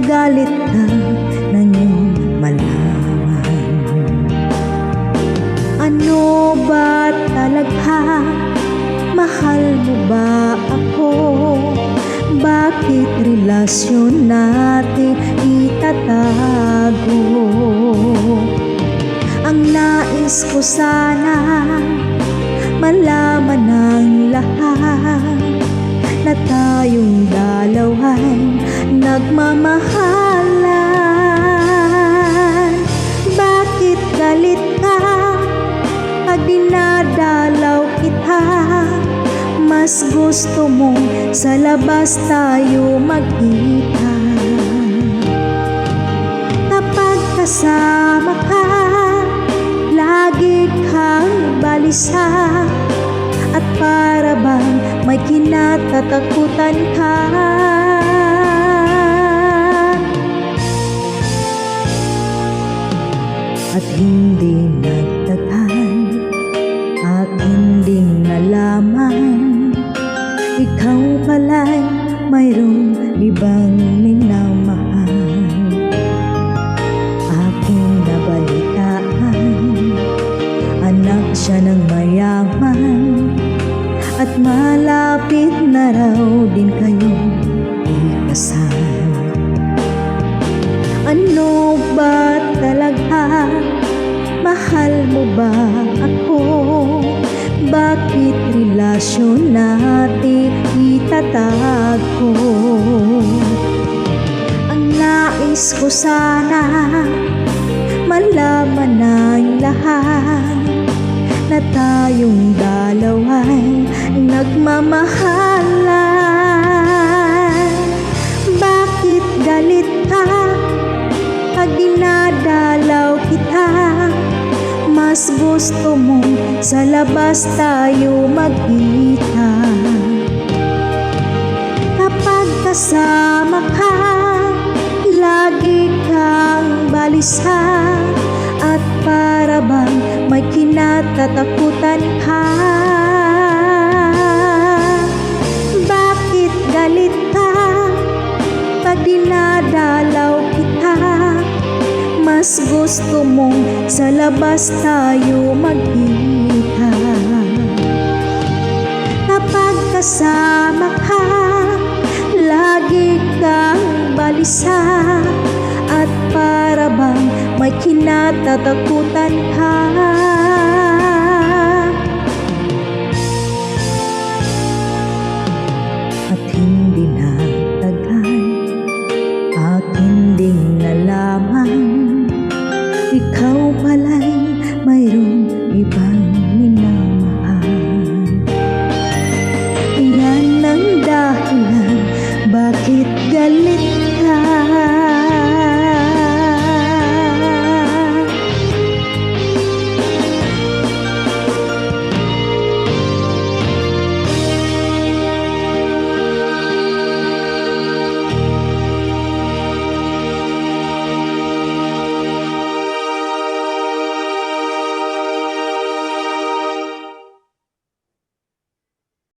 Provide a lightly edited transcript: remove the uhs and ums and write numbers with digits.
magalit ka nang iyong malaman. Ano ba talaga? Mahal mo ba ako? Bakit relasyon natin itatago? Ang nais ko sana malaman ng lahat na tayong dalawa'y nagmamahalan. Bakit galit ka pag dinadalaw kita? Mas gusto mo sa labas tayo magkita. Kapag kasama ka, lagi kang balisa, at para bang may kinatatakutan ka. At hindi nagtagal, aking ding nalaman, ikaw pala'y mayroong ibang minamahal. Aking nabalitaan, anak siya ng mayaman, at malapit na raw din kayong ikasal. Ano ba talaga? Mahal mo ba ako? Bakit relasyon natin itatago? Ang nais ko sana malaman ng lahat na tayong dalawa'y nagmamahalan. Bakit galit ka pag dinadalaw kita? Mas gusto mo sa labas tayo magkita. Kapag kasama ka, lagi kang balisa, at para bang may kinatatakutan ka. Bakit galit ka pag dinadalaw kita? Mas gusto mong sa labas tayo magkita. Kapag kasama ka, lagi kang balisa, at para bang may kinatatakutan ka. At hindi nagtagal, akin ding nalaman, ikaw pala'y mayroong ibang minamahal. Yan ang dahilan bakit galit